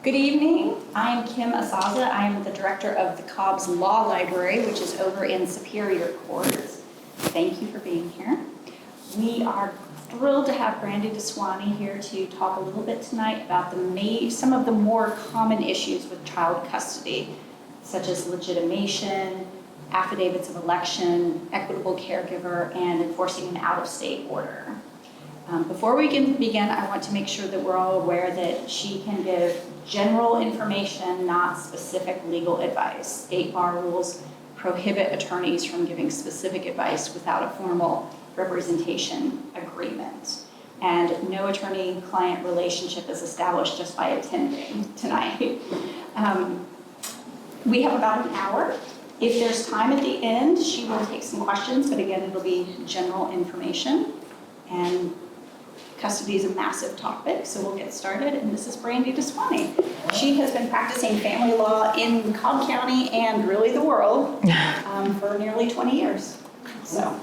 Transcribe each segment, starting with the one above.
Good evening. I am Kim Asaza. I am the director of the Cobb Law Library, which is over in Superior Court. Thank you for being here. We are thrilled to have Brandy DeSwaney here to talk a little bit tonight about some of the more common issues with child custody, such as legitimation, affidavits of election, equitable caregiver, and enforcing an out-of-state order. Before we can begin, I want to make sure that we're all aware that she can give general information, not specific legal advice. State bar rules prohibit attorneys from giving specific advice without a formal representation agreement. And no attorney-client relationship is established just by attending tonight. We have about an hour. If there's time at the end, she will take some questions, but again, it'll be general information. And custody is a massive topic, so we'll get started. And this is Brandy DeSwaney. She has been practicing family law in Cobb County and really the world for nearly 20 years. So,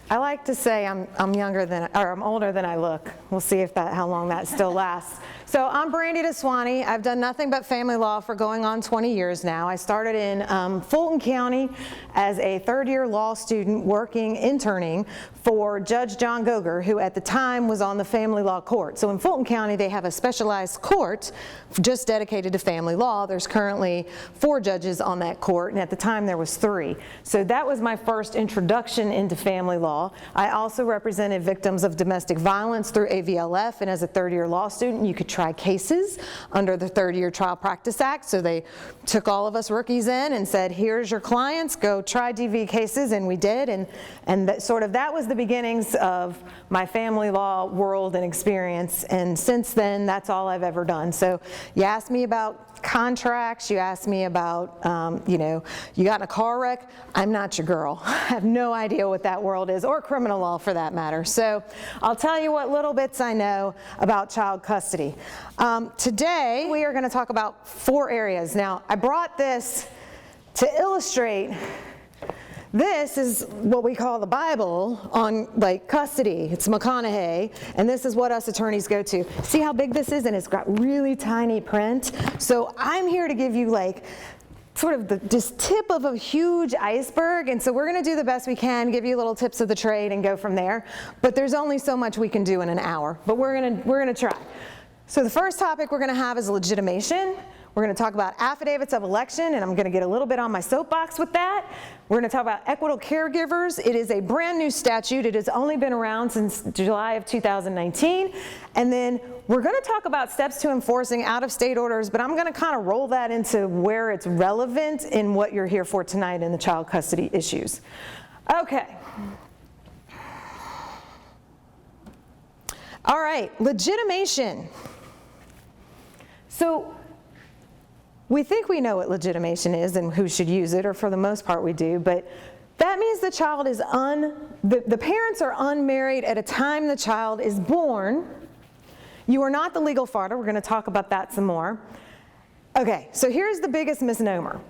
I like to say I'm older than I look. We'll see how long that still lasts. So I'm Brandy DeSwaney. I've done nothing but family law for going on 20 years now. I started in Fulton County as a third-year law student interning for Judge John Goger, who at the time was on the family law court. So in Fulton County, they have a specialized court just dedicated to family law. There's currently 4 judges on that court, and at the time there was 3. So that was my first introduction into family law. I also represented victims of domestic violence through AVLF, and as a third-year law student, you could try cases under the Third-Year Trial Practice Act. So they took all of us rookies in and said, here's your clients, go try DV cases, and we did. And that was the beginnings of my family law world and experience. And since then, that's all I've ever done. So you asked me about contracts, you asked me about, you got in a car wreck. I'm not your girl. I have no idea what that world is, or criminal law for that matter. So I'll tell you what little bits I know about child custody. Today, we are going to talk about 4 areas. Now, I brought this to illustrate. This is what we call the Bible on custody. It's McConaughey, and this is what us attorneys go to. See how big this is? And it's got really tiny print. So I'm here to give you sort of this tip of a huge iceberg, and so we're going to do the best we can, give you little tips of the trade and go from there. But there's only so much we can do in an hour, but we're going to try. So the first topic we're going to have is legitimation. We're going to talk about affidavits of election, and I'm going to get a little bit on my soapbox with that. We're going to talk about equitable caregivers. It is a brand new statute. It has only been around since July of 2019. And then we're going to talk about steps to enforcing out-of-state orders, but I'm going to kind of roll that into where it's relevant in what you're here for tonight in the child custody issues. Okay. All right, legitimation. So we think we know what legitimation is and who should use it, or for the most part we do, but that means the child is the parents are unmarried at a time the child is born. You are not the legal father. We're going to talk about that some more. Okay, so here's the biggest misnomer.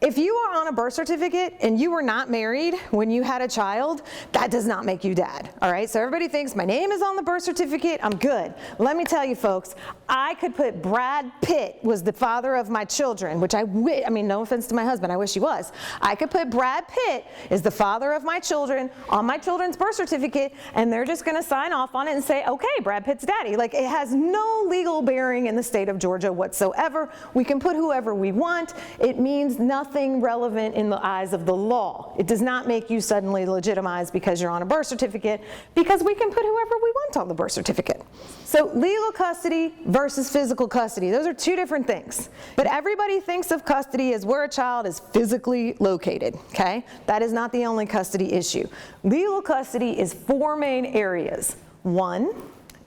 If you are on a birth certificate and you were not married when you had a child, that does not make you dad, all right? So everybody thinks my name is on the birth certificate, I'm good. Let me tell you folks, I could put Brad Pitt was the father of my children, which I mean, no offense to my husband, I wish he was. I could put Brad Pitt is the father of my children on my children's birth certificate, and they're just gonna sign off on it and say, okay, Brad Pitt's daddy. Like, it has no legal bearing in the state of Georgia whatsoever. We can put whoever we want. It means nothing relevant in the eyes of the law. It does not make you suddenly legitimized because you're on a birth certificate, because we can put whoever we want on the birth certificate. So legal custody versus physical custody, those are 2 different things. But everybody thinks of custody as where a child is physically located, okay? That is not the only custody issue. Legal custody is 4 main areas. 1,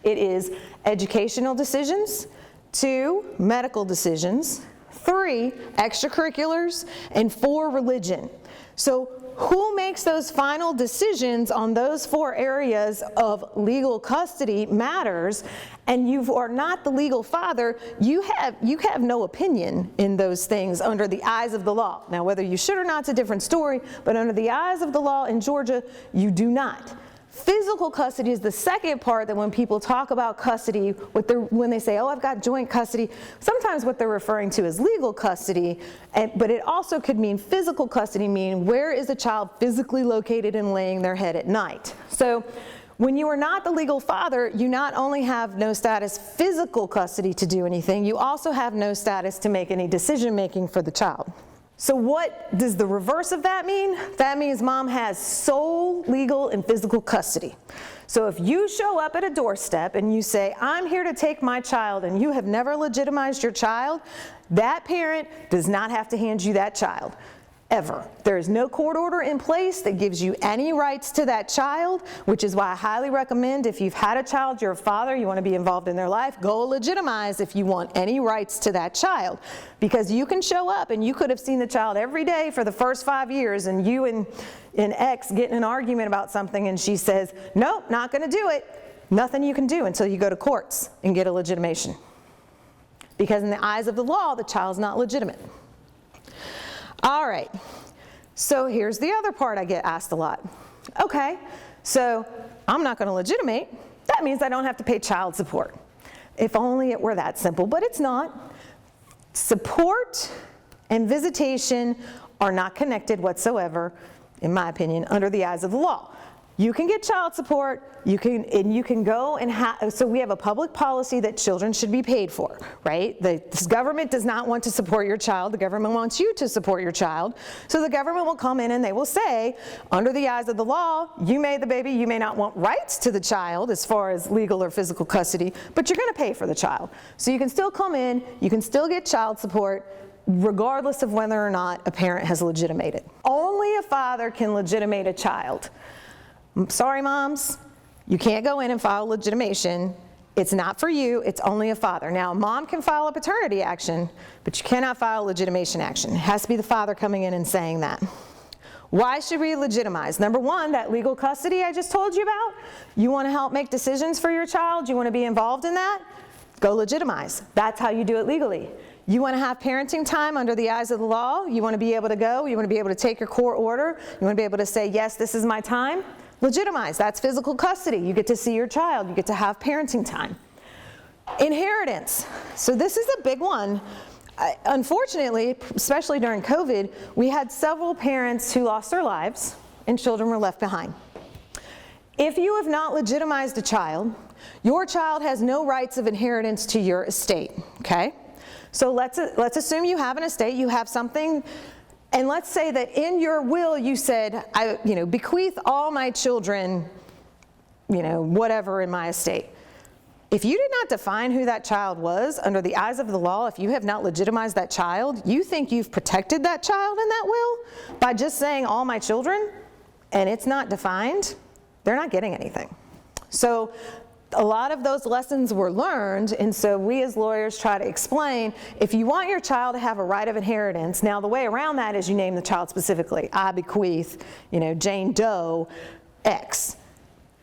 it is educational decisions. 2, medical decisions. 3, extracurriculars, and 4, religion. So who makes those final decisions on those 4 areas of legal custody matters, and you are not the legal father, you have no opinion in those things under the eyes of the law. Now, whether you should or not is a different story, but under the eyes of the law in Georgia, you do not. Physical custody is the second part, that when people talk about custody, when they say, oh, I've got joint custody, sometimes what they're referring to is legal custody, but it also could mean physical custody, meaning where is the child physically located and laying their head at night. So when you are not the legal father, you not only have no status physical custody to do anything, you also have no status to make any decision making for the child. So what does the reverse of that mean? That means mom has sole legal and physical custody. So if you show up at a doorstep and you say, I'm here to take my child, and you have never legitimized your child, that parent does not have to hand you that child. Ever. There is no court order in place that gives you any rights to that child, which is why I highly recommend, if you've had a child, you're a father, you want to be involved in their life, go legitimize if you want any rights to that child. Because you can show up and you could have seen the child every day for the first 5 years, and you and X get in an argument about something and she says, nope, not going to do it. Nothing you can do until you go to courts and get a legitimation. Because in the eyes of the law, the child's not legitimate. All right, so here's the other part I get asked a lot. Okay, so I'm not going to legitimate. That means I don't have to pay child support. If only it were that simple, but it's not. Support and visitation are not connected whatsoever, in my opinion, under the eyes of the law. You can get child support, you can go and so we have a public policy that children should be paid for, right? This government does not want to support your child, the government wants you to support your child. So the government will come in and they will say, under the eyes of the law, you made the baby, you may not want rights to the child as far as legal or physical custody, but you're gonna pay for the child. So you can still come in, you can still get child support, regardless of whether or not a parent has legitimated. Only a father can legitimate a child. Sorry, moms, you can't go in and file legitimation. It's not for you, it's only a father. Now, mom can file a paternity action, but you cannot file a legitimation action. It has to be the father coming in and saying that. Why should we legitimize? Number one, that legal custody I just told you about. You want to help make decisions for your child, you want to be involved in that? Go legitimize. That's how you do it legally. You want to have parenting time under the eyes of the law, you want to be able to go, you want to be able to take your court order, you want to be able to say, yes, this is my time. Legitimize, that's physical custody. You get to see your child, you get to have parenting time. Inheritance, so this is a big one. Unfortunately, especially during COVID, we had several parents who lost their lives and children were left behind. If you have not legitimized a child, your child has no rights of inheritance to your estate, okay? So let's assume you have an estate, you have something. And let's say that in your will you said, I bequeath all my children, whatever in my estate. If you did not define who that child was under the eyes of the law, if you have not legitimized that child, you think you've protected that child in that will by just saying all my children, and it's not defined, they're not getting anything. So a lot of those lessons were learned, and so we as lawyers try to explain, if you want your child to have a right of inheritance, now the way around that is you name the child specifically. I bequeath, Jane Doe X.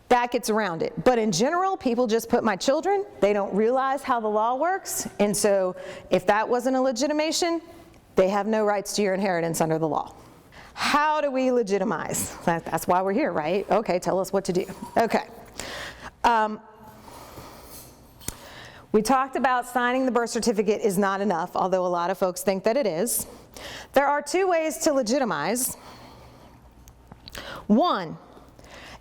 That gets around it. But in general, people just put my children. They don't realize how the law works, and so if that wasn't a legitimation, they have no rights to your inheritance under the law. How do we legitimize? That's why we're here, right? Okay, tell us what to do. Okay. We talked about signing the birth certificate is not enough, although a lot of folks think that it is. There are two ways to legitimize. One,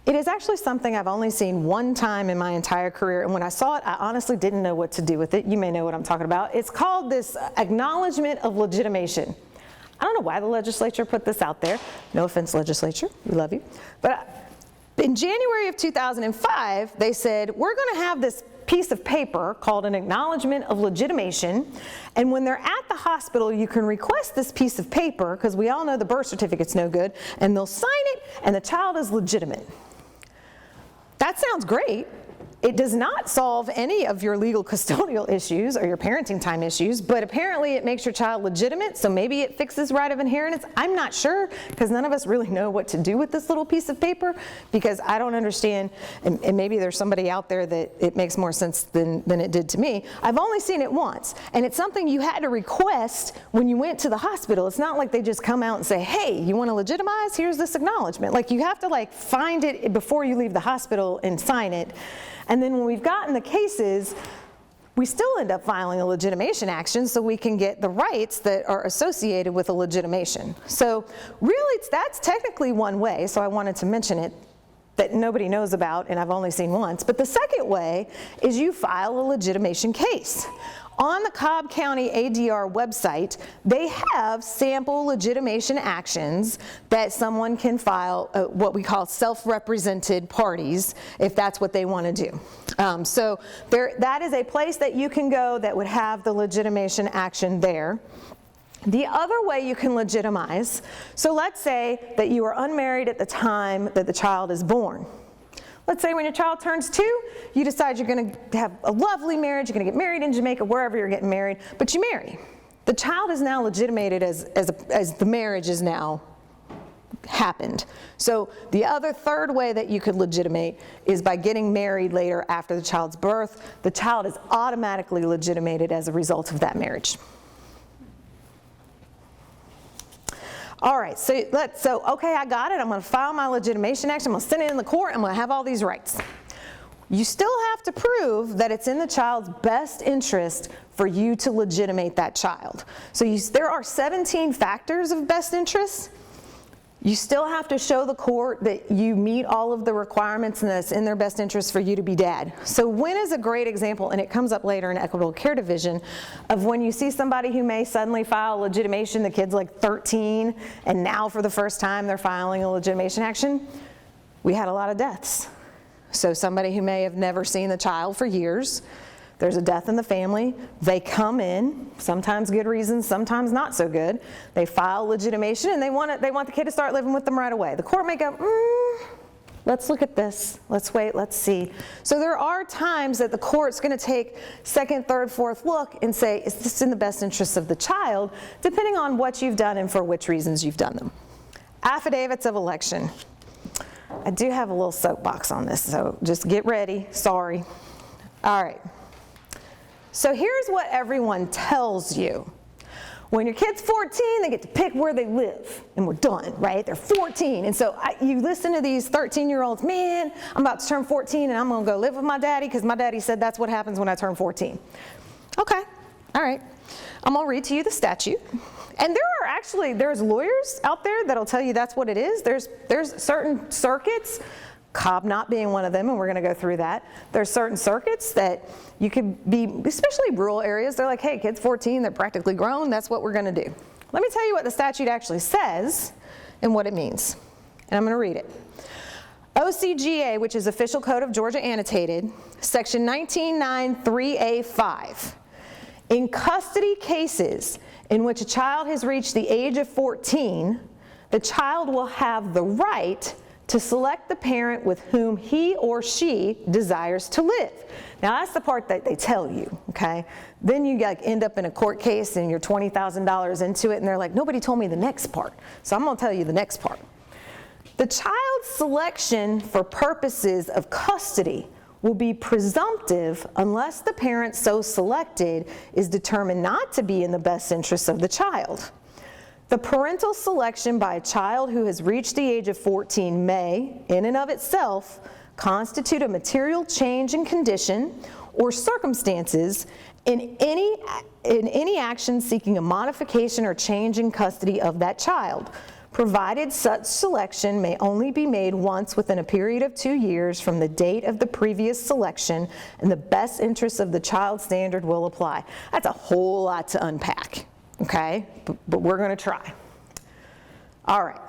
it is actually something I've only seen one time in my entire career, and when I saw it, I honestly didn't know what to do with it. You may know what I'm talking about. It's called this acknowledgement of legitimation. I don't know why the legislature put this out there. No offense, legislature, we love you. But in January of 2005, they said, we're going to have this piece of paper called an acknowledgement of legitimation, and when they're at the hospital, you can request this piece of paper, because we all know the birth certificate's no good, and they'll sign it, and the child is legitimate. That sounds great, It does not solve any of your legal custodial issues or your parenting time issues, but apparently it makes your child legitimate, so maybe it fixes right of inheritance. I'm not sure, because none of us really know what to do with this little piece of paper, because I don't understand, and maybe there's somebody out there that it makes more sense than it did to me. I've only seen it once, and it's something you had to request when you went to the hospital. It's not like they just come out and say, hey, you want to legitimize? Here's this acknowledgement. Like, you have to like find it before you leave the hospital and sign it. And then when we've gotten the cases, we still end up filing a legitimation action so we can get the rights that are associated with a legitimation. So really, that's technically one way, so I wanted to mention it, that nobody knows about and I've only seen once. But the second way is you file a legitimation case. On the Cobb County ADR website, they have sample legitimation actions that someone can file, what we call self-represented parties, if that's what they want to do. So that is a place that you can go that would have the legitimation action there. The other way you can legitimize, so let's say that you are unmarried at the time that the child is born. Let's say when your child turns 2, you decide you're going to have a lovely marriage, you're going to get married in Jamaica, wherever you're getting married, but you marry. The child is now legitimated as the marriage is now happened. So the other third way that you could legitimate is by getting married later after the child's birth. The child is automatically legitimated as a result of that marriage. All right, so okay, I got it. I'm going to file my legitimation action. I'm going to send it in the court. I'm going to have all these rights. You still have to prove that it's in the child's best interest for you to legitimate that child. So there are 17 factors of best interest. You still have to show the court that you meet all of the requirements and that it's in their best interest for you to be dad. So when is a great example, and it comes up later in Equitable Care Division, of when you see somebody who may suddenly file legitimation, the kid's like 13, and now for the first time they're filing a legitimation action? We had a lot of deaths. So somebody who may have never seen the child for years, there's a death in the family, they come in, sometimes good reasons, sometimes not so good. They file legitimation and they want the kid to start living with them right away. The court may go, let's look at this, let's wait, let's see. So there are times that the court's going to take second, third, fourth look and say, is this in the best interest of the child, depending on what you've done and for which reasons you've done them. Affidavits of election. I do have a little soapbox on this, so just get ready, sorry. All right. So here's what everyone tells you. When your kid's 14, they get to pick where they live, and we're done, right? They're 14, and so you listen to these 13-year-olds, man, I'm about to turn 14, and I'm gonna go live with my daddy, because my daddy said that's what happens when I turn 14. Okay, all right. I'm gonna read to you the statute. And there's lawyers out there that'll tell you that's what it is. There's certain circuits, Cobb not being one of them, and we're going to go through that. There's certain circuits that you could be, especially rural areas, they're like, hey, kid's 14, they're practically grown, that's what we're going to do. Let me tell you what the statute actually says and what it means. And I'm going to read it. OCGA, which is Official Code of Georgia Annotated, Section 1993A5. In custody cases in which a child has reached the age of 14, the child will have the right to select the parent with whom he or she desires to live. Now that's the part that they tell you, okay? Then you end up in a court case and you're $20,000 into it and they're like, nobody told me the next part. So I'm gonna tell you the next part. The child's selection for purposes of custody will be presumptive unless the parent so selected is determined not to be in the best interest of the child. The parental selection by a child who has reached the age of 14 may, in and of itself, constitute a material change in condition or circumstances in any action seeking a modification or change in custody of that child, provided such selection may only be made once within a period of 2 years from the date of the previous selection, and the best interests of the child standard will apply. That's a whole lot to unpack, okay? But we're going to try. All right.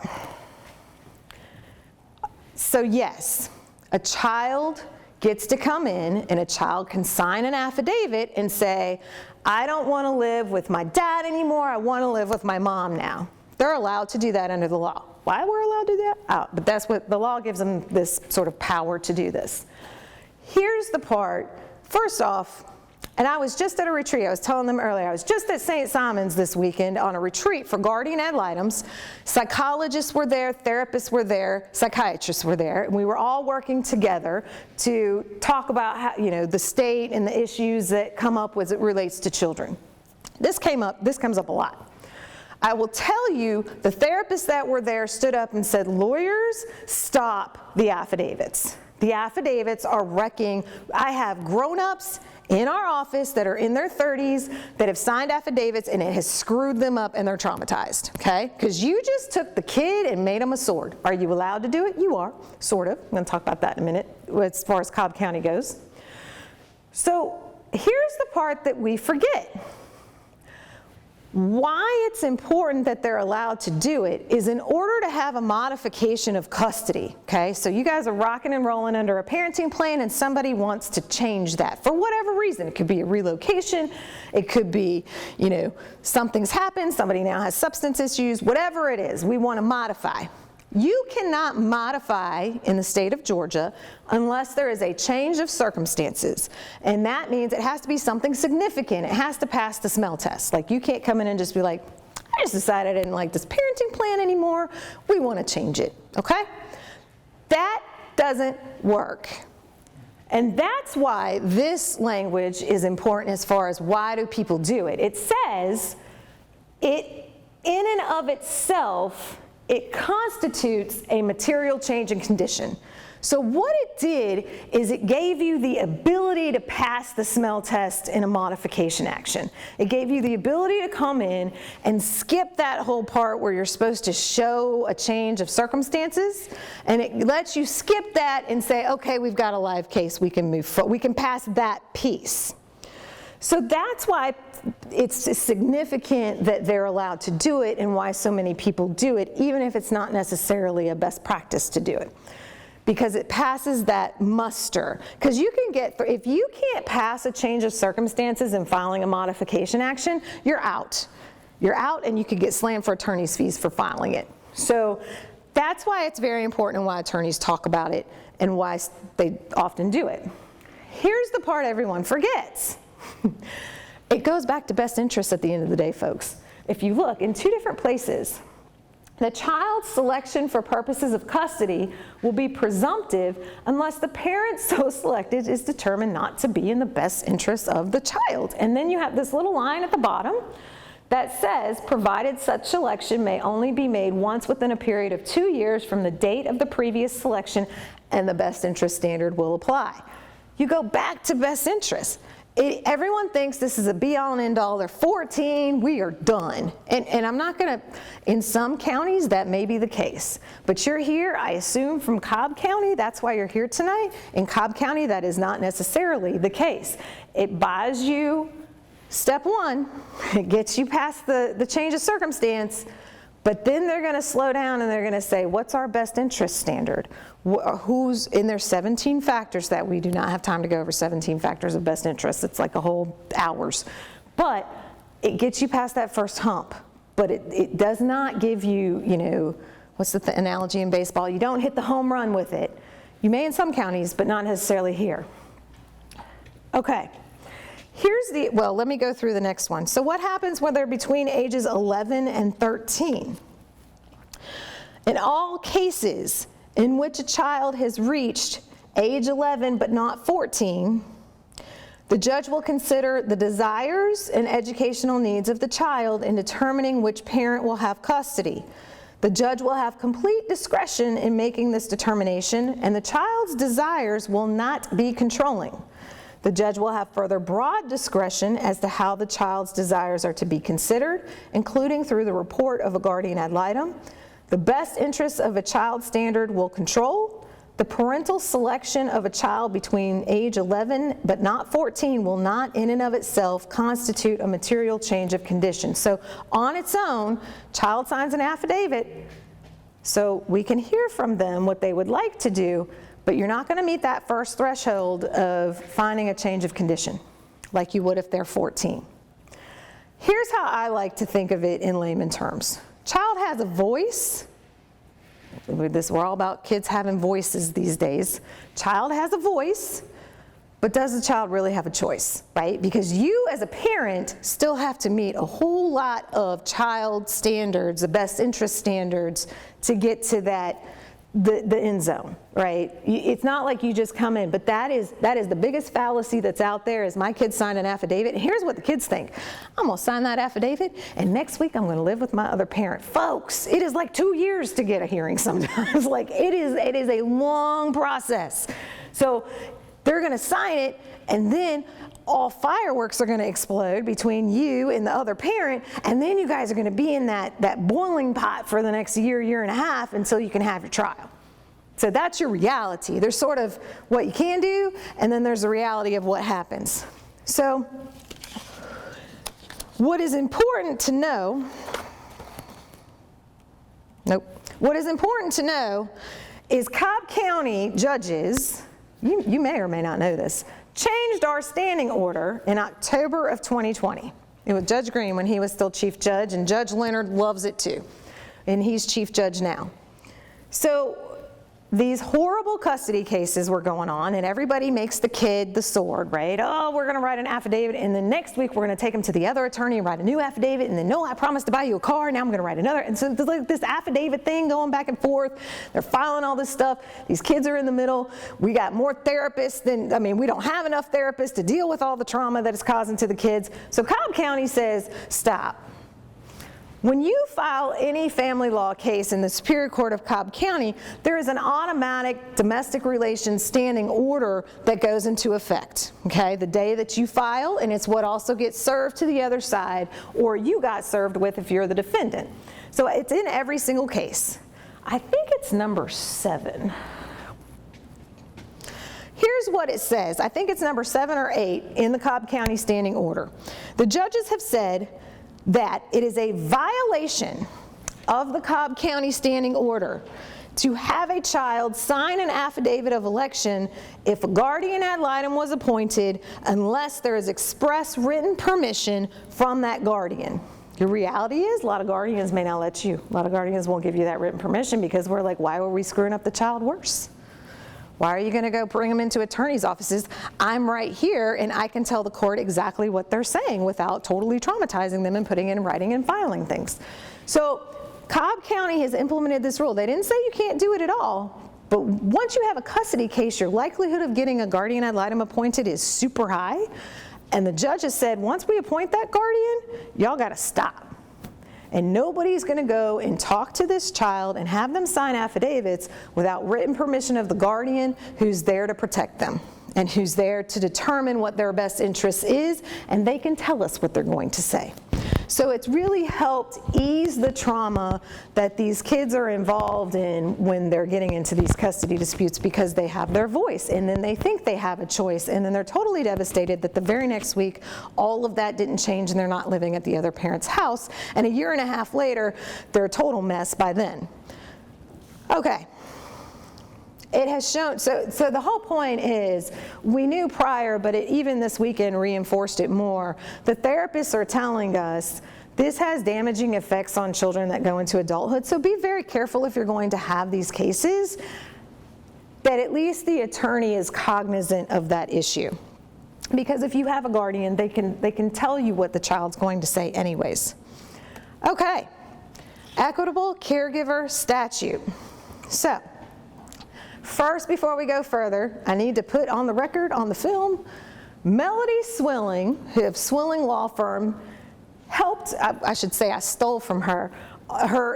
So yes, a child gets to come in and a child can sign an affidavit and say, I don't want to live with my dad anymore, I want to live with my mom now. They're allowed to do that under the law. Why we're allowed to do that? But that's what the law gives them, this sort of power to do this. Here's the part, first off, and I was just at a retreat, I was telling them earlier, I was just at St. Simon's this weekend on a retreat for guardian ad litems. Psychologists were there, therapists were there, psychiatrists were there, and we were all working together to talk about how, the state and the issues that come up as it relates to children. This comes up a lot. I will tell you, the therapists that were there stood up and said, lawyers, stop the affidavits. The affidavits are wrecking. I have grown-ups in our office that are in their 30s that have signed affidavits and it has screwed them up and they're traumatized, okay? Because you just took the kid and made them a sword. Are you allowed to do it? You are, sort of. I'm going to talk about that in a minute as far as Cobb County goes. So here's the part that we forget. Why it's important that they're allowed to do it is in order to have a modification of custody, okay? So you guys are rocking and rolling under a parenting plan and somebody wants to change that for whatever reason. It could be a relocation, it could be, something's happened, somebody now has substance issues, whatever it is, we want to modify. You cannot modify in the state of Georgia unless there is a change of circumstances. And that means it has to be something significant. It has to pass the smell test. Like, you can't come in and just be like, I just decided I didn't like this parenting plan anymore. We want to change it, okay? That doesn't work. And that's why this language is important as far as why do people do it. It says it in and of itself, it constitutes a material change in condition. So what it did is it gave you the ability to pass the smell test in a modification action. It gave you the ability to come in and skip that whole part where you're supposed to show a change of circumstances, and it lets you skip that and say, okay, we've got a live case, we can move forward, we can pass that piece. So that's why it's significant that they're allowed to do it and why so many people do it, even if it's not necessarily a best practice to do it. Because it passes that muster. Because you can get, if you can't pass a change of circumstances in filing a modification action, you're out. You're out and you could get slammed for attorney's fees for filing it. So that's why it's very important and why attorneys talk about it and why they often do it. Here's the part everyone forgets. It goes back to best interests at the end of the day, folks. If you look in two different places, the child's selection for purposes of custody will be presumptive unless the parent so selected is determined not to be in the best interest of the child. And then you have this little line at the bottom that says, provided such selection may only be made once within a period of 2 years from the date of the previous selection, and the best interest standard will apply. You go back to best interest. Everyone thinks this is a be-all and end-all. They're 14, we are done. And I'm not going to, in some counties that may be the case. But you're here, I assume, from Cobb County. That's why you're here tonight. In Cobb County, that is not necessarily the case. It buys you step one. It gets you past the change of circumstance. But then they're going to slow down and they're going to say, what's our best interest standard? Who's in their 17 factors that we do not have time to go over 17 factors of best interest. It's like a whole hours. But it gets you past that first hump. But it does not give you, what's the analogy in baseball? You don't hit the home run with it. You may in some counties, but not necessarily here. Okay. Well, let me go through the next one. So what happens when they're between ages 11 and 13? In all cases in which a child has reached age 11 but not 14, the judge will consider the desires and educational needs of the child in determining which parent will have custody. The judge will have complete discretion in making this determination, and the child's desires will not be controlling. The judge will have further broad discretion as to how the child's desires are to be considered, including through the report of a guardian ad litem. The best interests of a child standard will control. The parental selection of a child between age 11 but not 14 will not in and of itself constitute a material change of condition. So on its own, child signs an affidavit, so we can hear from them what they would like to do, but you're not going to meet that first threshold of finding a change of condition like you would if they're 14. Here's how I like to think of it in layman terms. Child has a voice. We're all about kids having voices these days. Child has a voice. But does the child really have a choice, right? Because you as a parent still have to meet a whole lot of child standards, the best interest standards, to get to the end zone, right? It's not like you just come in, but that is the biggest fallacy that's out there is my kid signed an affidavit, and here's what the kids think. I'm gonna sign that affidavit, and next week I'm gonna live with my other parent. Folks, it is like 2 years to get a hearing sometimes. Like it is a long process. So they're gonna sign it, and then all fireworks are gonna explode between you and the other parent, and then you guys are gonna be in that boiling pot for the next year and a half until you can have your trial. So that's your reality. There's sort of what you can do, and then there's the reality of what happens. So what is important to know, what is important to know is Cobb County judges, you may or may not know this, changed our standing order in October of 2020. It was Judge Green when he was still chief judge, and Judge Leonard loves it too, and he's chief judge now. So these horrible custody cases were going on, and everybody makes the kid the sword, right? Oh, we're gonna write an affidavit, and then next week we're gonna take him to the other attorney and write a new affidavit, and then no, I promised to buy you a car, now I'm gonna write another. And so there's like this affidavit thing going back and forth. They're filing all this stuff. These kids are in the middle. We got more therapists than, we don't have enough therapists to deal with all the trauma that it's causing to the kids. So Cobb County says, stop. When you file any family law case in the Superior Court of Cobb County, there is an automatic domestic relations standing order that goes into effect, okay? The day that you file, and it's what also gets served to the other side, or you got served with if you're the defendant. So it's in every single case. I think it's number 7. Here's what it says. I think it's number 7 or 8 in the Cobb County standing order. The judges have said that it is a violation of the Cobb County standing order to have a child sign an affidavit of election if a guardian ad litem was appointed unless there is express written permission from that guardian. The reality is a lot of guardians may not let you. A lot of guardians won't give you that written permission because we're like, why were we screwing up the child worse? Why are you going to go bring them into attorney's offices? I'm right here, and I can tell the court exactly what they're saying without totally traumatizing them and putting it in writing and filing things. So Cobb County has implemented this rule. They didn't say you can't do it at all, but once you have a custody case, your likelihood of getting a guardian ad litem appointed is super high, and the judge has said, once we appoint that guardian, y'all got to stop. And nobody's going to go and talk to this child and have them sign affidavits without written permission of the guardian who's there to protect them and who's there to determine what their best interest is, and they can tell us what they're going to say. So it's really helped ease the trauma that these kids are involved in when they're getting into these custody disputes because they have their voice, and then they think they have a choice, and then they're totally devastated that the very next week all of that didn't change and they're not living at the other parent's house, and a year and a half later they're a total mess by then. Okay. It has shown, so the whole point is, we knew prior, but even this weekend reinforced it more. The therapists are telling us this has damaging effects on children that go into adulthood, so be very careful if you're going to have these cases, that at least the attorney is cognizant of that issue. Because if you have a guardian, they can tell you what the child's going to say anyways. Okay, equitable caregiver statute. So, first, before we go further, I need to put on the record, on the film, Melody Swilling, of Swilling Law Firm, helped, I should say I stole from her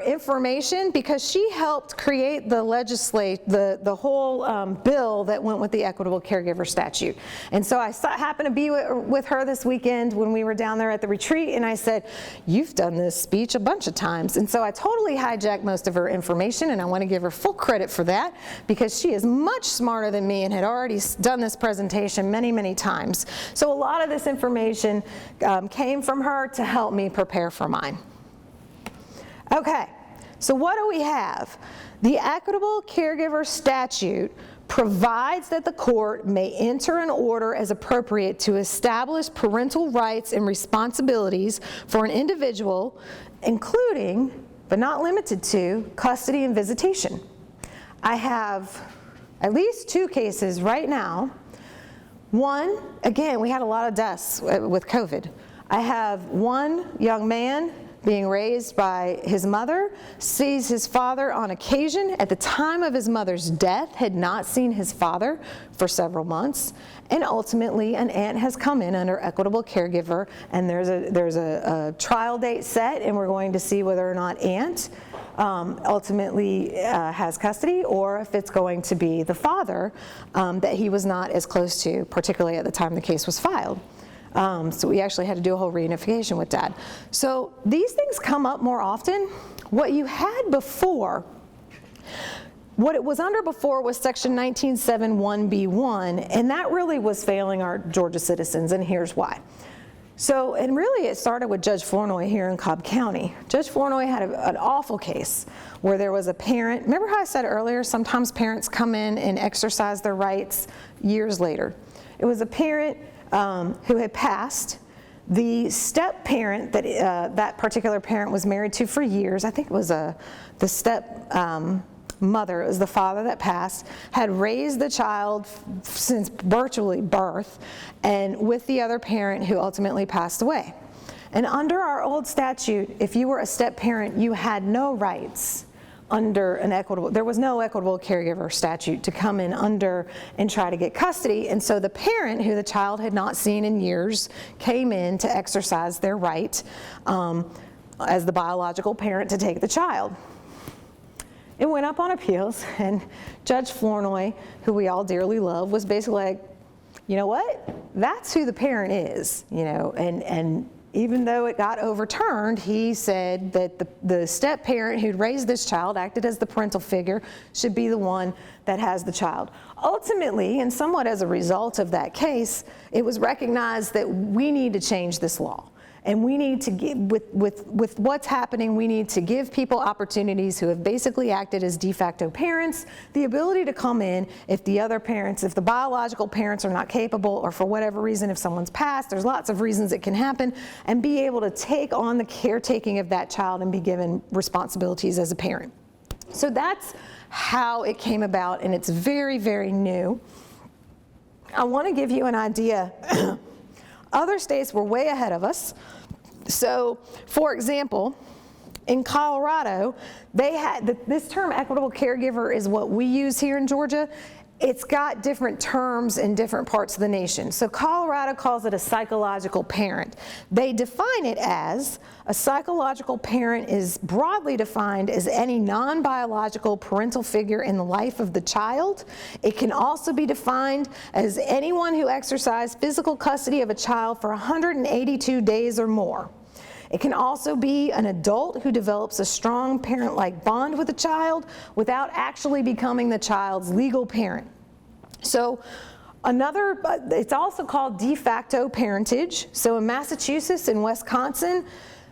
information because she helped create the whole bill that went with the equitable caregiver statute. And so I happened to be with her this weekend when we were down there at the retreat, and I said, you've done this speech a bunch of times. And so I totally hijacked most of her information, and I want to give her full credit for that because she is much smarter than me and had already done this presentation many, many times. So a lot of this information came from her to help me prepare for mine. Okay, so what do we have? The equitable caregiver statute provides that the court may enter an order as appropriate to establish parental rights and responsibilities for an individual, including, but not limited to, custody and visitation. I have at least 2 cases right now One, again, we had a lot of deaths with COVID. I have one young man being raised by his mother, sees his father on occasion. At the time of his mother's death, had not seen his father for several months. And ultimately, an aunt has come in under equitable caregiver, and there's a trial date set, and we're going to see whether or not aunt ultimately has custody, or if it's going to be the father that he was not as close to, particularly at the time the case was filed. So we actually had to do a whole reunification with Dad. So these things come up more often. What you had before, what it was under before was Section 1971B1, and that really was failing our Georgia citizens, and here's why. So, and really it started with Judge Flournoy here in Cobb County. Judge Flournoy had an awful case where there was a parent. Remember how I said earlier, sometimes parents come in and exercise their rights years later. It was a parent who had passed. The step parent that that particular parent was married to for years, I think it was the step mother, it was the father that passed, had raised the child since virtually birth, and with the other parent who ultimately passed away. And under our old statute, if you were a step parent, you had no rights under an equitable, there was no equitable caregiver statute to come in under and try to get custody. And so the parent who the child had not seen in years came in to exercise their right as the biological parent to take the child. It went up on appeals, and Judge Flournoy, who we all dearly love, was basically like, you know what? That's who the parent is, you know, and even though it got overturned, he said that the step parent who'd raised this child, acted as the parental figure, should be the one that has the child. Ultimately, and somewhat as a result of that case, it was recognized that we need to change this law. And we need to give, with what's happening, we need to give people opportunities who have basically acted as de facto parents, the ability to come in if the other parents, if the biological parents are not capable, or for whatever reason, if someone's passed, there's lots of reasons it can happen, and be able to take on the caretaking of that child and be given responsibilities as a parent. So that's how it came about, and it's very, very new. I want to give you an idea. Other states were way ahead of us. So, for example, in Colorado, they had, this term equitable caregiver is what we use here in Georgia. It's got different terms in different parts of the nation. So Colorado calls it a psychological parent. They define it as a psychological parent is broadly defined as any non-biological parental figure in the life of the child. It can also be defined as anyone who exercised physical custody of a child for 182 days or more. It can also be an adult who develops a strong parent-like bond with a child without actually becoming the child's legal parent. So it's also called de facto parentage. So in Massachusetts and Wisconsin,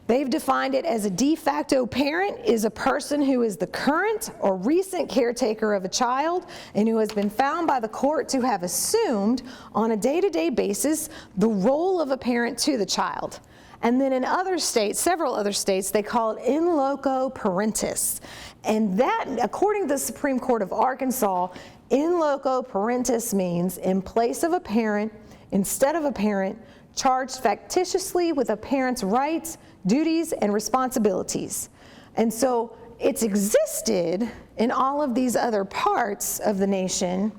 they've defined it as a de facto parent is a person who is the current or recent caretaker of a child and who has been found by the court to have assumed on a day-to-day basis the role of a parent to the child. And then in other states, several other states, they call it in loco parentis. And that, according to the Supreme Court of Arkansas, in loco parentis means in place of a parent, instead of a parent, charged factitiously with a parent's rights, duties, and responsibilities. And so it's existed in all of these other parts of the nation,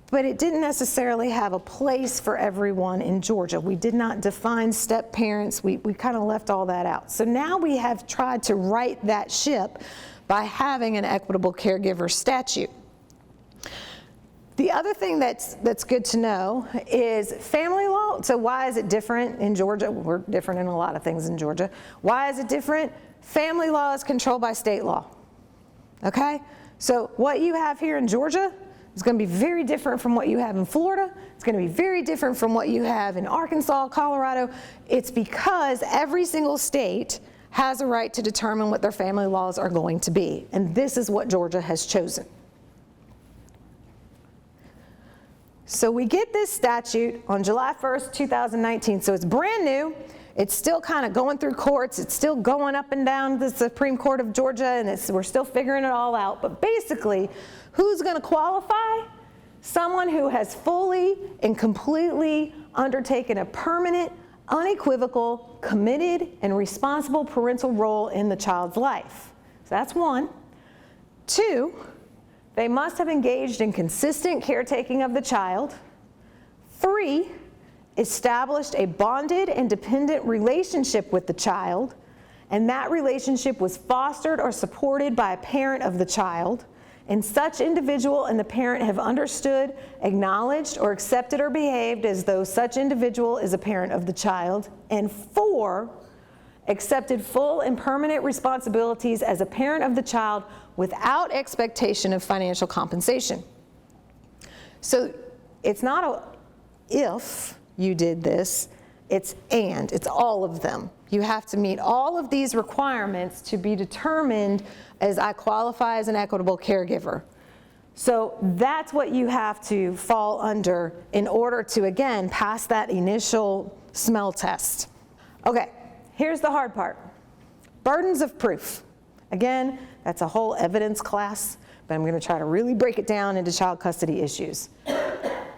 but it didn't necessarily have a place for everyone in Georgia. We did not define step parents. We kind of left all that out. So now we have tried to right that ship by having an equitable caregiver statute. The other thing that's good to know is family law. So why is it different in Georgia? We're different in a lot of things in Georgia. Why is it different? Family law is controlled by state law. Okay? So what you have here in Georgia is going to be very different from what you have in Florida. It's going to be very different from what you have in Arkansas, Colorado. It's because every single state has a right to determine what their family laws are going to be. And this is what Georgia has chosen. So we get this statute on July 1st, 2019. So it's brand new. It's still kind of going through courts. It's still going up and down the Supreme Court of Georgia, and we're still figuring it all out. But basically, who's going to qualify? someone who has fully and completely undertaken a permanent, unequivocal, committed, and responsible parental role in the child's life. So that's one. 2, they must have engaged in consistent caretaking of the child. 3, established a bonded and dependent relationship with the child, and that relationship was fostered or supported by a parent of the child, and such individual and the parent have understood, acknowledged, or accepted or behaved as though such individual is a parent of the child. And 4, accepted full and permanent responsibilities as a parent of the child without expectation of financial compensation. So it's not a if you did this, it's and, it's all of them. You have to meet all of these requirements to be determined as I qualify as an equitable caregiver. So that's what you have to fall under in order to, again, pass that initial smell test. Okay, here's the hard part. Burdens of proof. Again, that's a whole evidence class, but I'm going to try to really break it down into child custody issues.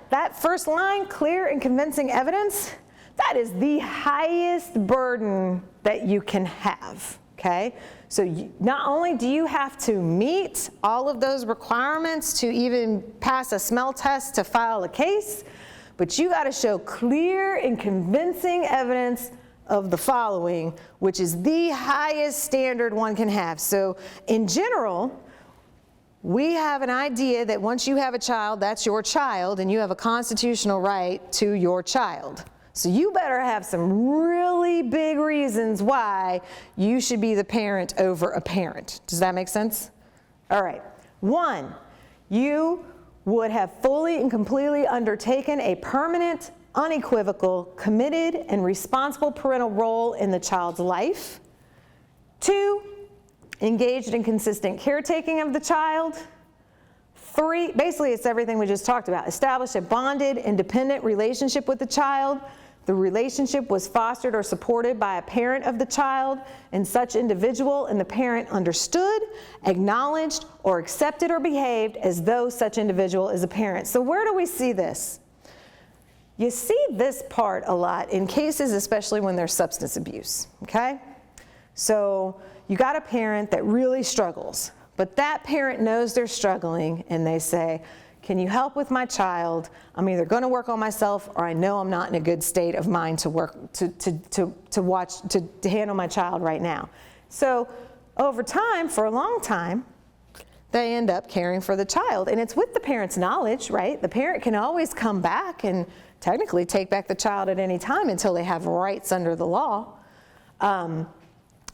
That first line, clear and convincing evidence, that is the highest burden that you can have, okay? So not only do you have to meet all of those requirements to even pass a smell test to file a case, but you got to show clear and convincing evidence of the following, which is the highest standard one can have. So in general, we have an idea that once you have a child, that's your child, and you have a constitutional right to your child. So you better have some really big reasons why you should be the parent over a parent. Does that make sense? All right. 1, you would have fully and completely undertaken a permanent, unequivocal, committed, and responsible parental role in the child's life. 2, engaged in consistent caretaking of the child. 3, basically it's everything we just talked about. Establish a bonded, independent relationship with the child. The relationship was fostered or supported by a parent of the child, and such individual and the parent understood, acknowledged, or accepted or behaved as though such individual is a parent. So where do we see this? You see this part a lot in cases, especially when there's substance abuse, okay? So you got a parent that really struggles, but that parent knows they're struggling and they say, can you help with my child? I'm either going to work on myself or I know I'm not in a good state of mind to work, to handle my child right now. So over time, for a long time, they end up caring for the child, and it's with the parent's knowledge, right? The parent can always come back and technically take back the child at any time until they have rights under the law.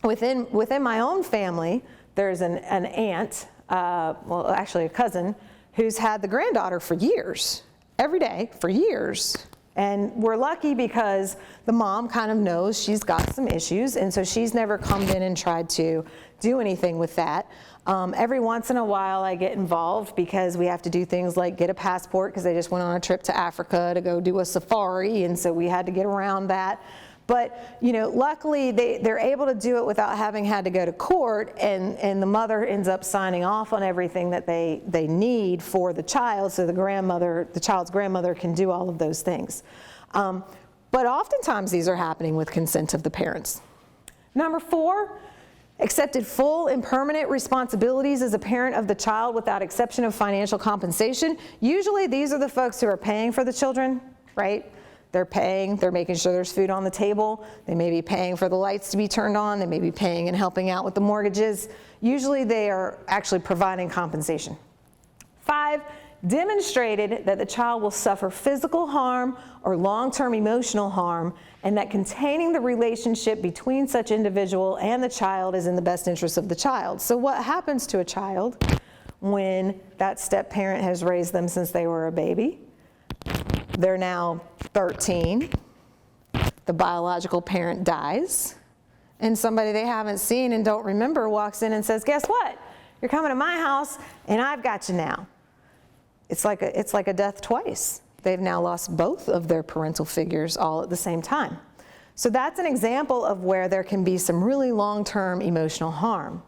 Within my own family, there's an aunt, well, actually a cousin, who's had the granddaughter for years, every day for years. And we're lucky because the mom kind of knows she's got some issues, and so she's never come in and tried to do anything with that. Every once in a while I get involved because we have to do things like get a passport because they just went on a trip to Africa to go do a safari, and so we had to get around that. But, you know, luckily they're able to do it without having had to go to court, and the mother ends up signing off on everything that they need for the child, so the child's grandmother can do all of those things. But oftentimes these are happening with consent of the parents. Number 4, accepted full and permanent responsibilities as a parent of the child without exception of financial compensation. Usually these are the folks who are paying for the children, right? They're paying, they're making sure there's food on the table. They may be paying for the lights to be turned on. They may be paying and helping out with the mortgages. Usually they are actually providing compensation. 5, demonstrated that the child will suffer physical harm or long-term emotional harm, and that containing the relationship between such individual and the child is in the best interest of the child. So what happens to a child when that step-parent has raised them since they were a baby? They're now 13, the biological parent dies, and somebody they haven't seen and don't remember walks in and says, guess what? You're coming to my house and I've got you now. It's like a death twice. They've now lost both of their parental figures all at the same time. So that's an example of where there can be some really long-term emotional harm.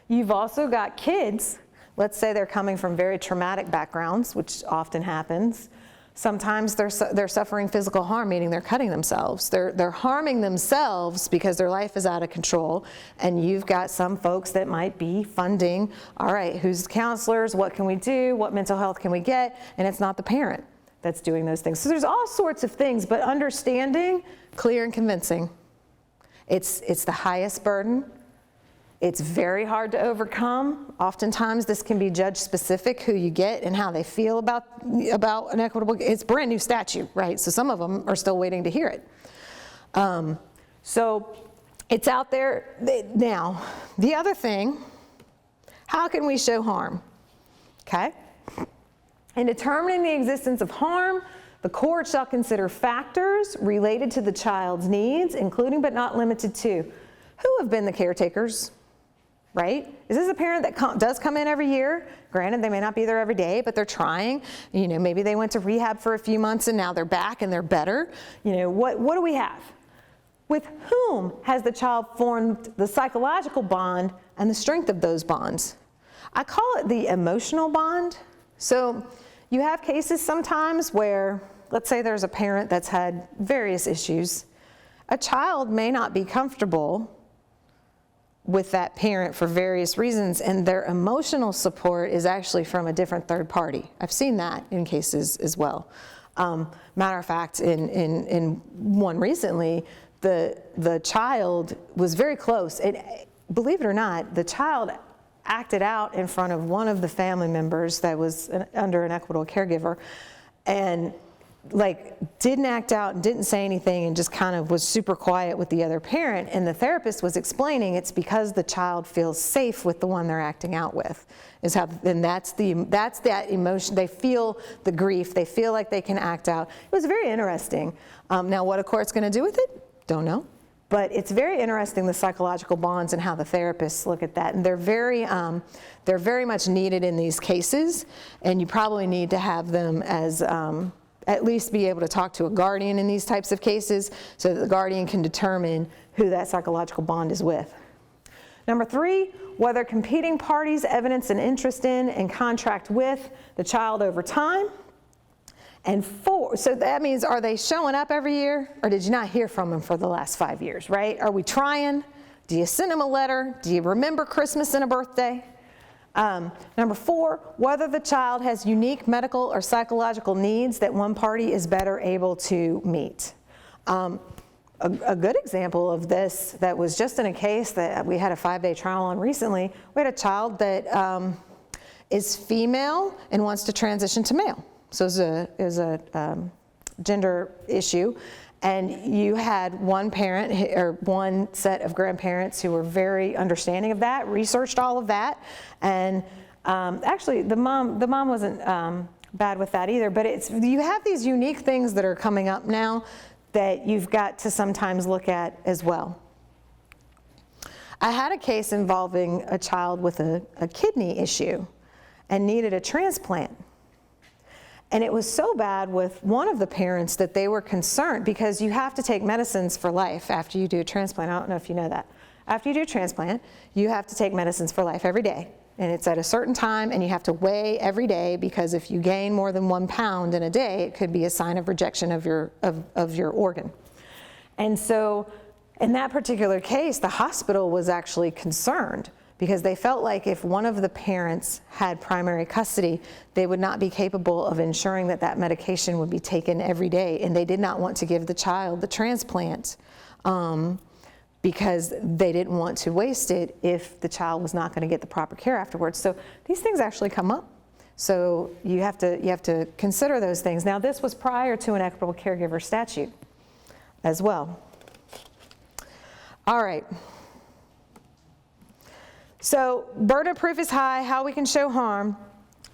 You've also got kids let's say they're coming from very traumatic backgrounds, which often happens. Sometimes they're suffering physical harm, meaning they're cutting themselves. They're harming themselves because their life is out of control, and you've got some folks that might be funding, all right, who's counselors, what can we do, what mental health can we get, and it's not the parent that's doing those things. So there's all sorts of things, but understanding, clear and convincing. It's the highest burden. It's very hard to overcome. Oftentimes this can be judge specific, who you get and how they feel about an equitable, it's brand new statute, right? So some of them are still waiting to hear it. So it's out there. Now, the other thing, how can we show harm? Okay? In determining the existence of harm, the court shall consider factors related to the child's needs, including but not limited to, who have been the caretakers? Right? Is this a parent that does come in every year? Granted, they may not be there every day, but they're trying. You know, maybe they went to rehab for a few months and now they're back and they're better. You know, what do we have? With whom has the child formed the psychological bond and the strength of those bonds? I call it the emotional bond. So you have cases sometimes where, let's say there's a parent that's had various issues. A child may not be comfortable with that parent for various reasons, and their emotional support is actually from a different third party. I've seen that in cases as well. Matter of fact, in one recently, the child was very close. And believe it or not, the child acted out in front of one of the family members that was under an equitable caregiver, and like didn't act out and didn't say anything and just kind of was super quiet with the other parent. And the therapist was explaining it's because the child feels safe with the one they're acting out with. And that's that emotion. They feel the grief. They feel like they can act out. It was very interesting. Now what a court's going to do with it, don't know. But it's very interesting, the psychological bonds and how the therapists look at that. And they're very much needed in these cases. And you probably need to have them as at least be able to talk to a guardian in these types of cases so that the guardian can determine who that psychological bond is with. Number 3, whether competing parties evidence an interest in and contract with the child over time. And 4, so that means, are they showing up every year, or did you not hear from them for the last 5 years, right? Are we trying? Do you send them a letter? Do you remember Christmas and a birthday? Number 4, whether the child has unique medical or psychological needs that one party is better able to meet. A good example of this that was just in a case that we had a 5-day trial on recently, we had a child that is female and wants to transition to male. So it was a gender issue. And you had one parent or one set of grandparents who were very understanding of that, researched all of that, and actually the mom wasn't bad with that either. But you have these unique things that are coming up now that you've got to sometimes look at as well. I had a case involving a child with a kidney issue and needed a transplant. And it was so bad with one of the parents that they were concerned, because you have to take medicines for life after you do a transplant. I don't know if you know that. After you do a transplant, you have to take medicines for life every day. And it's at a certain time, and you have to weigh every day, because if you gain more than 1 pound in a day, it could be a sign of rejection of your organ. And so in that particular case, the hospital was actually concerned, because they felt like if one of the parents had primary custody, they would not be capable of ensuring that that medication would be taken every day. And they did not want to give the child the transplant because they didn't want to waste it if the child was not going to get the proper care afterwards. So these things actually come up. So you have to consider those things. Now, this was prior to an equitable caregiver statute as well. All right. So burden of proof is high, how we can show harm.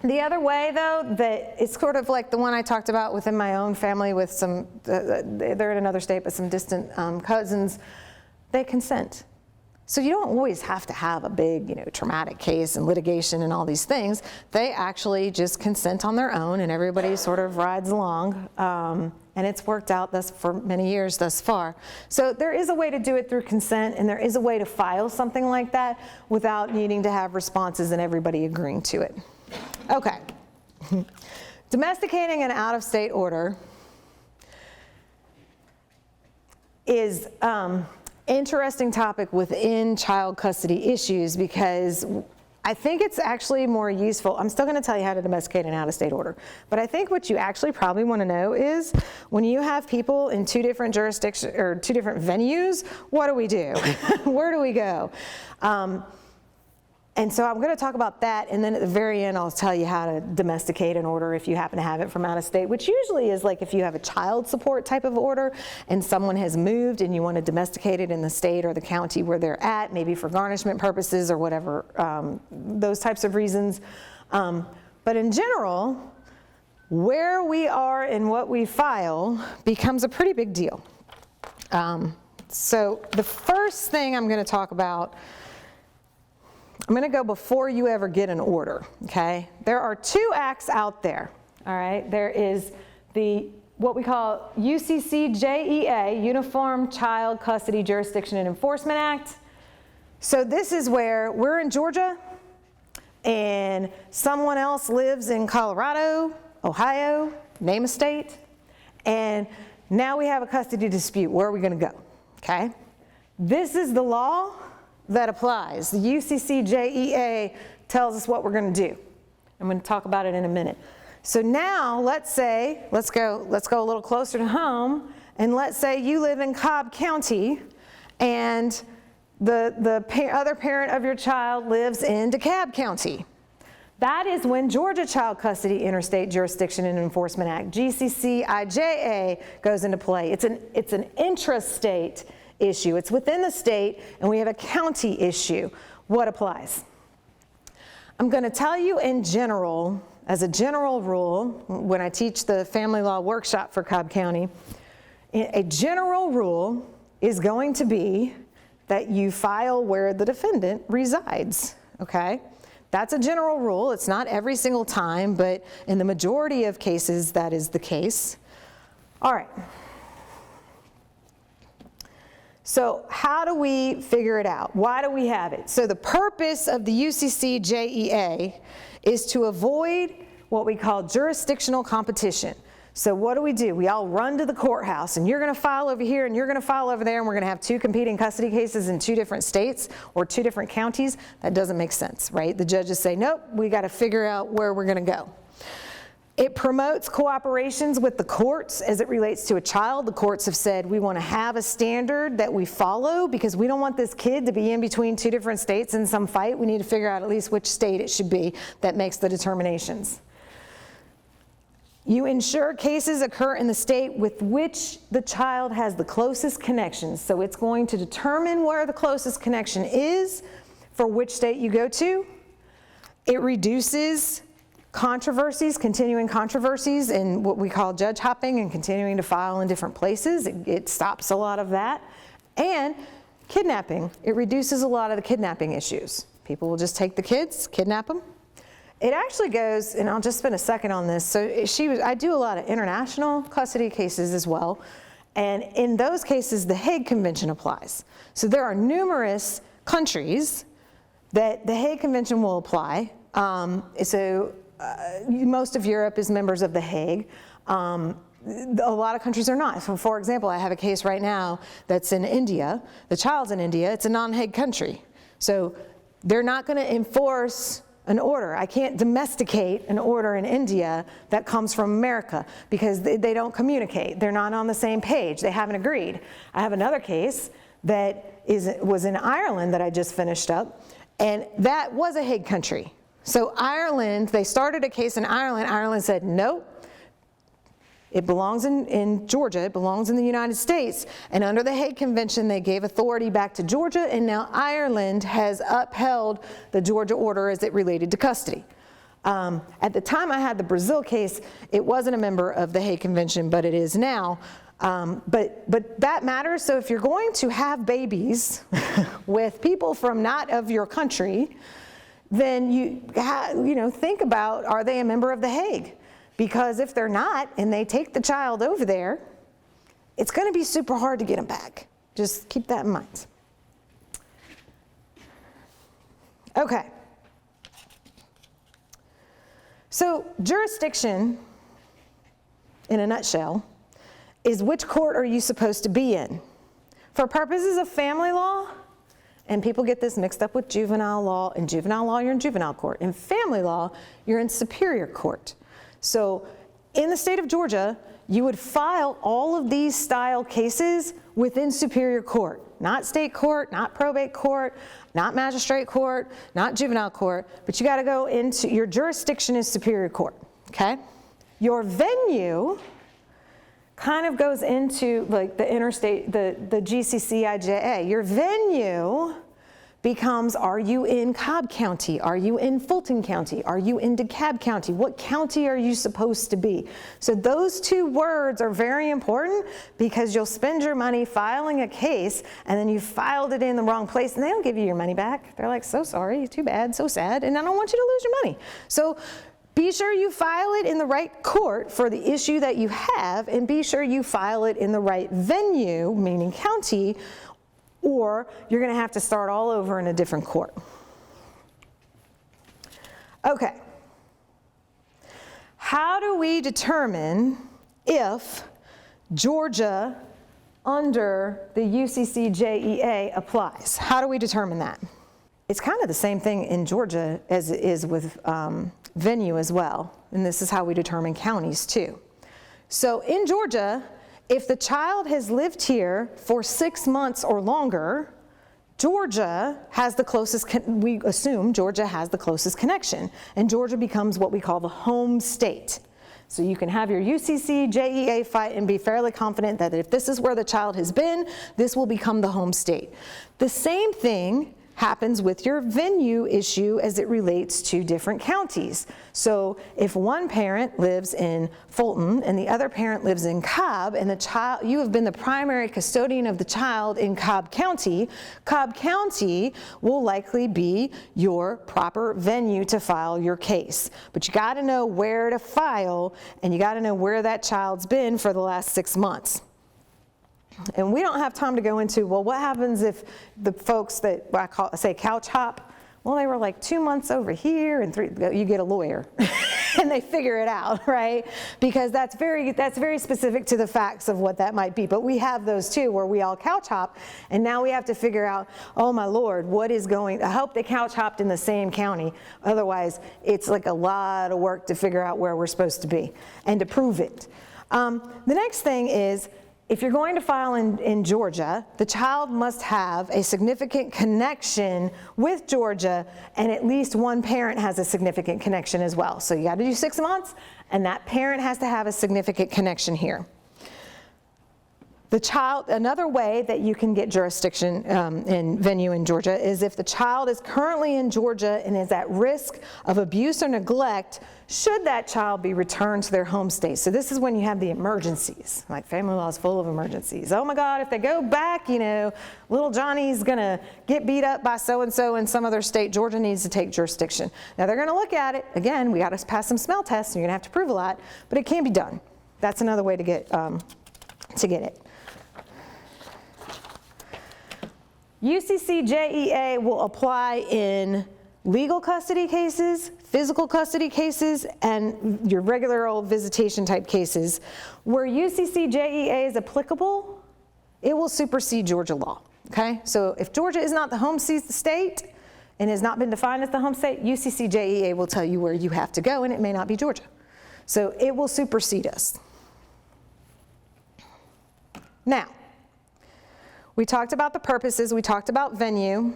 The other way, though, that it's sort of like the one I talked about within my own family with they're in another state, but some distant cousins, they consent. So you don't always have to have a big, traumatic case and litigation and all these things. They actually just consent on their own, and everybody sort of rides along. And it's worked out for many years thus far. So there is a way to do it through consent, and there is a way to file something like that without needing to have responses and everybody agreeing to it. Okay. Domesticating an out-of-state order is interesting topic within child custody issues, because I think it's actually more useful. I'm still going to tell you how to domesticate an out-of-state order, but I think what you actually probably want to know is when you have people in 2 different jurisdictions or 2 different venues, what do we do? Where do we go? And so I'm going to talk about that, and then at the very end I'll tell you how to domesticate an order if you happen to have it from out of state, which usually is like if you have a child support type of order and someone has moved and you want to domesticate it in the state or the county where they're at, maybe for garnishment purposes or whatever, those types of reasons. But in general, where we are and what we file becomes a pretty big deal. So the first thing I'm going to talk about, I'm going to go before you ever get an order, okay? There are 2 acts out there, all right? There is what we call UCCJEA, Uniform Child Custody Jurisdiction and Enforcement Act. So this is where we're in Georgia and someone else lives in Colorado, Ohio, name a state, and now we have a custody dispute. Where are we going to go, okay? This is the law that applies. The UCCJEA tells us what we're going to do. I'm going to talk about it in a minute. So now let's go a little closer to home, and let's say you live in Cobb County and the other parent of your child lives in DeKalb County. That is when Georgia Child Custody Interstate Jurisdiction and Enforcement Act, GCCIJA, goes into play. It's an intrastate issue. It's within the state, and we have a county issue. What applies? I'm going to tell you in general, as a general rule, when I teach the family law workshop for Cobb County, a general rule is going to be that you file where the defendant resides, okay? That's a general rule. It's not every single time, but in the majority of cases, that is the case. All right. So how do we figure it out? Why do we have it? So the purpose of the UCCJEA is to avoid what we call jurisdictional competition. So what do? We all run to the courthouse, and you're going to file over here, and you're going to file over there, and we're going to have 2 competing custody cases in 2 different states or 2 different counties. That doesn't make sense, right? The judges say, nope, we got to figure out where we're going to go. It promotes cooperations with the courts as it relates to a child. The courts have said we want to have a standard that we follow because we don't want this kid to be in between 2 different states in some fight. We need to figure out at least which state it should be that makes the determinations. You ensure cases occur in the state with which the child has the closest connections. So it's going to determine where the closest connection is for which state you go to. It reduces continuing controversies and what we call judge hopping and continuing to file in different places. It stops a lot of that. And kidnapping, it reduces a lot of the kidnapping issues. People will just take the kids, kidnap them. It actually goes, and I'll just spend a second on this. So I do a lot of international custody cases as well. And in those cases, the Hague Convention applies. So there are numerous countries that the Hague Convention will apply. Most of Europe is members of the Hague. A lot of countries are not. So for example, I have a case right now that's in India. The child's in India. It's a non-Hague country. So they're not going to enforce an order. I can't domesticate an order in India that comes from America because they don't communicate. They're not on the same page. They haven't agreed. I have another case that was in Ireland that I just finished up, and that was a Hague country. So Ireland, they started a case in Ireland. Ireland said, nope, it belongs in Georgia. It belongs in the United States. And under the Hague Convention, they gave authority back to Georgia, and now Ireland has upheld the Georgia order as it related to custody. At the time I had the Brazil case, it wasn't a member of the Hague Convention, but it is now. But that matters. So if you're going to have babies with people from not of your country, then you think about, are they a member of the Hague? Because if they're not, and they take the child over there, it's going to be super hard to get them back. Just keep that in mind. Okay. So jurisdiction, in a nutshell, is which court are you supposed to be in? For purposes of family law, and people get this mixed up with juvenile law. In juvenile law, you're in juvenile court. In family law, you're in superior court. So in the state of Georgia, you would file all of these style cases within superior court, not state court, not probate court, not magistrate court, not juvenile court, but you got to go into, your jurisdiction is superior court, okay? Your venue kind of goes into like the interstate, the GCCIJA. Your venue becomes, are you in Cobb County? Are you in Fulton County? Are you in DeKalb County? What county are you supposed to be? So those two words are very important because you'll spend your money filing a case and then you filed it in the wrong place and they don't give you your money back. They're like, so sorry, too bad, so sad, and I don't want you to lose your money. So be sure you file it in the right court for the issue that you have, and be sure you file it in the right venue, meaning county, or you're going to have to start all over in a different court. Okay. How do we determine if Georgia under the UCCJEA applies? How do we determine that? It's kind of the same thing in Georgia as it is with venue as well, and this is how we determine counties too. So in Georgia, if the child has lived here for 6 months or longer, Georgia has the closest, we assume Georgia has the closest connection, and Georgia becomes what we call the home state. So you can have your UCCJEA fight and be fairly confident that if this is where the child has been, this will become the home state. The same thing happens with your venue issue as it relates to different counties. So if one parent lives in Fulton and the other parent lives in Cobb, and the child, you have been the primary custodian of the child in Cobb County will likely be your proper venue to file your case. But you got to know where to file, and you got to know where that child's been for the last 6 months. And we don't have time to go into, well, what happens if the folks that I say couch hop, well, they were like 2 months over here and 3, you get a lawyer and they figure it out, right? Because that's very specific to the facts of what that might be. But we have those too, where we all couch hop, and now we have to figure out, oh my Lord, what is going, I hope they couch hopped in the same county. Otherwise, it's like a lot of work to figure out where we're supposed to be and to prove it. The next thing is, if you're going to file in Georgia, the child must have a significant connection with Georgia, and at least one parent has a significant connection as well. So you got to do 6 months, and that parent has to have a significant connection here. The child, another way that you can get jurisdiction in venue in Georgia is if the child is currently in Georgia and is at risk of abuse or neglect, should that child be returned to their home state. So this is when you have the emergencies, like family law is full of emergencies. Oh my God, if they go back, little Johnny's gonna get beat up by so-and-so in some other state, Georgia needs to take jurisdiction. Now they're gonna look at it, again, we gotta pass some smell tests, and you're gonna have to prove a lot, but it can be done. That's another way to get it. UCCJEA will apply in legal custody cases, physical custody cases, and your regular old visitation type cases. Where UCCJEA is applicable, it will supersede Georgia law, okay? So if Georgia is not the home state and has not been defined as the home state, UCCJEA will tell you where you have to go, and it may not be Georgia. So it will supersede us. Now, we talked about the purposes, we talked about venue.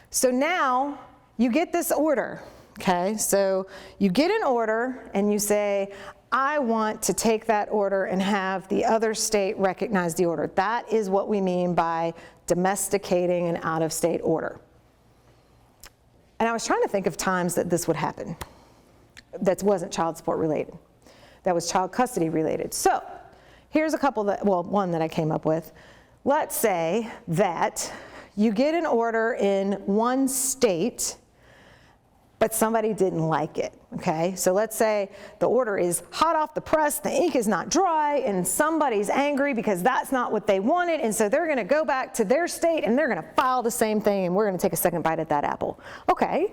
So now you get this order, okay? So you get an order and you say, I want to take that order and have the other state recognize the order. That is what we mean by domesticating an out-of-state order. And I was trying to think of times that this would happen. That wasn't child support related. That was child custody related. So here's a couple that, well, one that I came up with. Let's say that you get an order in one state, but somebody didn't like it, okay? So let's say the order is hot off the press, the ink is not dry, and somebody's angry because that's not what they wanted, and so they're gonna go back to their state and they're gonna file the same thing, and we're gonna take a second bite at that apple. Okay,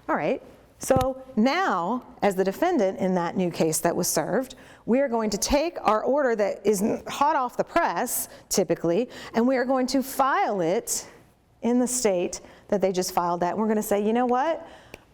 all right. So now, as the defendant in that new case that was served, we are going to take our order that is hot off the press, typically, and we are going to file it in the state that they just filed at. And we're gonna say, you know what?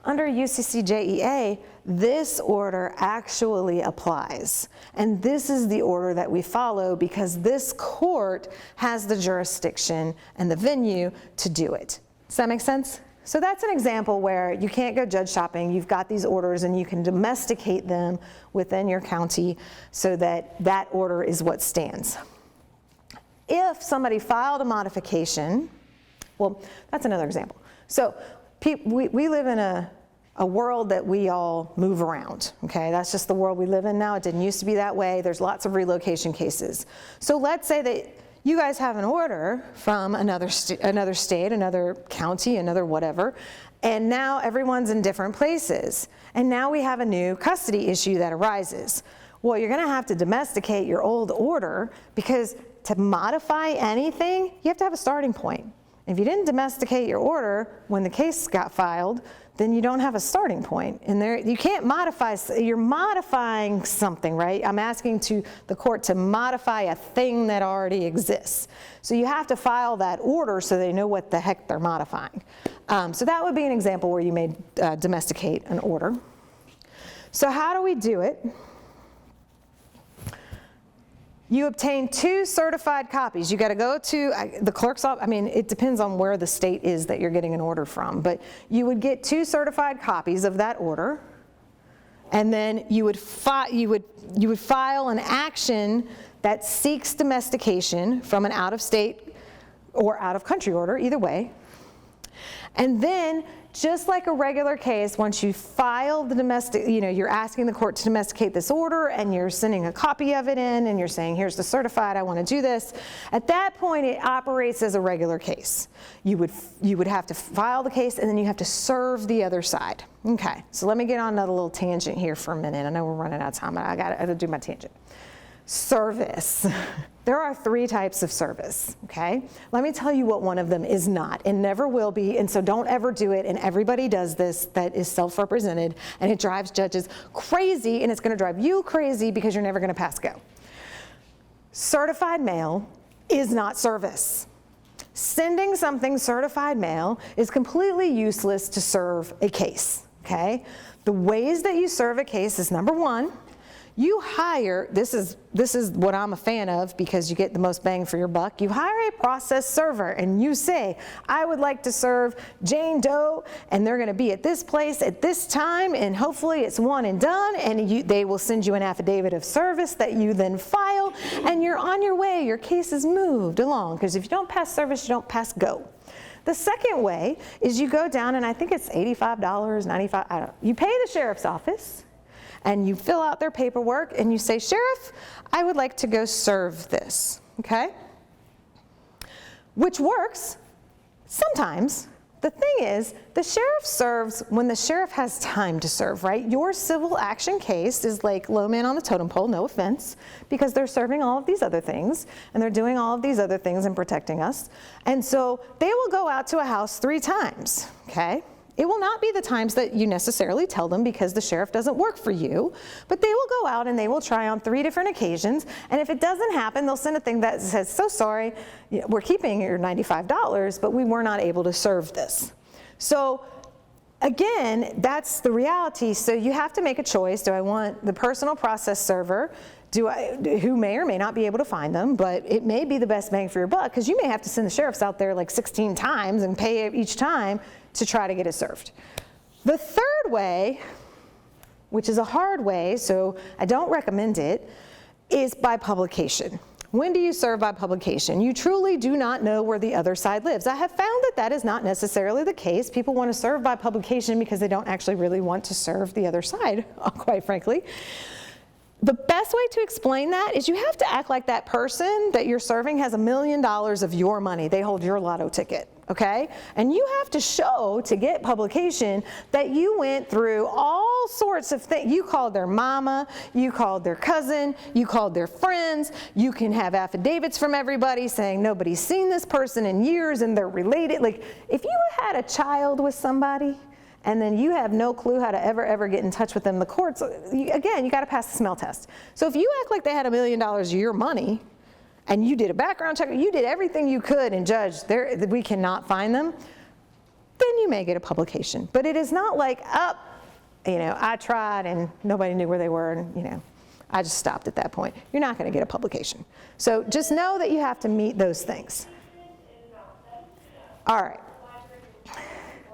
Under UCCJEA, this order actually applies. And this is the order that we follow because this court has the jurisdiction and the venue to do it. Does that make sense? So that's an example where you can't go judge shopping. You've got these orders and you can domesticate them within your county so that that order is what stands. If somebody filed a modification, well, that's another example. So we live in a world that we all move around, okay? That's just the world we live in now. It didn't used to be that way. There's lots of relocation cases. So let's say that you guys have an order from another state, another county, another whatever, and now everyone's in different places. And now we have a new custody issue that arises. Well, you're gonna have to domesticate your old order because to modify anything, you have to have a starting point. If you didn't domesticate your order when the case got filed, then you don't have a starting point. And there, you can't modify, you're modifying something, right? I'm asking the court to modify a thing that already exists. So you have to file that order so they know what the heck they're modifying. So that would be an example where you may domesticate an order. So how do we do it? You obtain 2 certified copies. You got to go to the clerk's office. I mean, it depends on where the state is that you're getting an order from, but you would get 2 certified copies of that order, and then you would file an action that seeks domestication from an out-of-state or out-of-country order, either way. And then, just like a regular case, once you file the domestic, you're asking the court to domesticate this order and you're sending a copy of it in and you're saying, here's the certified, I want to do this. At that point, it operates as a regular case. You would have to file the case and then you have to serve the other side. Okay, so let me get on another little tangent here for a minute. I know we're running out of time, but I got to do my tangent. Service. There are 3 types of service, okay? Let me tell you what one of them is not and never will be, and so don't ever do it, and everybody does this that is self-represented, and it drives judges crazy, and it's gonna drive you crazy because you're never gonna pass go. Certified mail is not service. Sending something certified mail is completely useless to serve a case, okay? The ways that you serve a case is, number 1, you hire, this is what I'm a fan of because you get the most bang for your buck. You hire a process server and you say, I would like to serve Jane Doe and they're gonna be at this place at this time and hopefully it's one and done, and they will send you an affidavit of service that you then file and you're on your way, your case is moved along, because if you don't pass service, you don't pass go. The second way is you go down, and I think it's $85, $95, I don't know. You pay the sheriff's office and you fill out their paperwork and you say, Sheriff, I would like to go serve this, okay? Which works sometimes. The thing is, the sheriff serves when the sheriff has time to serve, right? Your civil action case is like low man on the totem pole, no offense, because they're serving all of these other things and they're doing all of these other things and protecting us. And so they will go out to a house 3 times, okay? It will not be the times that you necessarily tell them because the sheriff doesn't work for you, but they will go out and they will try on 3 different occasions, and if it doesn't happen, they'll send a thing that says, so sorry, we're keeping your $95, but we were not able to serve this. So again, that's the reality. So you have to make a choice. Do I want the personal process server, who may or may not be able to find them, but it may be the best bang for your buck because you may have to send the sheriffs out there like 16 times and pay each time to try to get it served. The third way, which is a hard way, so I don't recommend it, is by publication. When do you serve by publication? You truly do not know where the other side lives. I have found that that is not necessarily the case. People want to serve by publication because they don't actually really want to serve the other side, quite frankly. The best way to explain that is you have to act like that person that you're serving has $1 million of your money. They hold your lotto ticket, okay? And you have to show to get publication that you went through all sorts of things. You called their mama, you called their cousin, you called their friends. You can have affidavits from everybody saying nobody's seen this person in years and they're related. Like, if you had a child with somebody, and then you have no clue how to ever get in touch with them, the courts, again, you got to pass the smell test. So if you act like they had $1 million of your money, and you did a background check, you did everything you could, and judge, we cannot find them, then you may get a publication. But it is not like, I tried and nobody knew where they were, and I just stopped at that point. You're not going to get a publication. So just know that you have to meet those things. All right.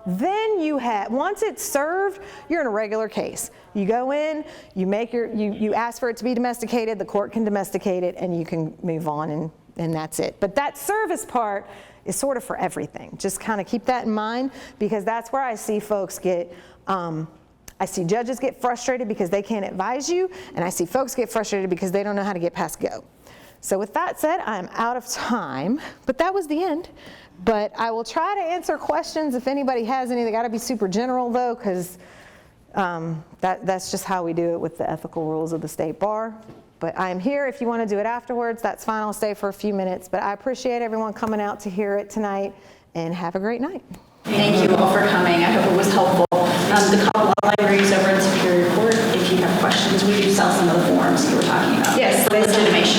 Then once it's served, you're in a regular case. You go in, you ask for it to be domesticated, the court can domesticate it, and you can move on, and that's it. But that service part is sort of for everything. Just kind of keep that in mind, because that's where I see folks get, I see judges get frustrated because they can't advise you, and I see folks get frustrated because they don't know how to get past go. So with that said, I'm out of time, but that was the end. But I will try to answer questions if anybody has any. They got to be super general, though, because that's just how we do it with the ethical rules of the state bar. But I'm here if you want to do it afterwards. That's fine. I'll stay for a few minutes. But I appreciate everyone coming out to hear it tonight, and have a great night. Thank you all for coming. I hope it was helpful. The Cobb Law Library is over in Superior Court. If you have questions, we do sell some of the forms you were talking about. Yes, legitimation.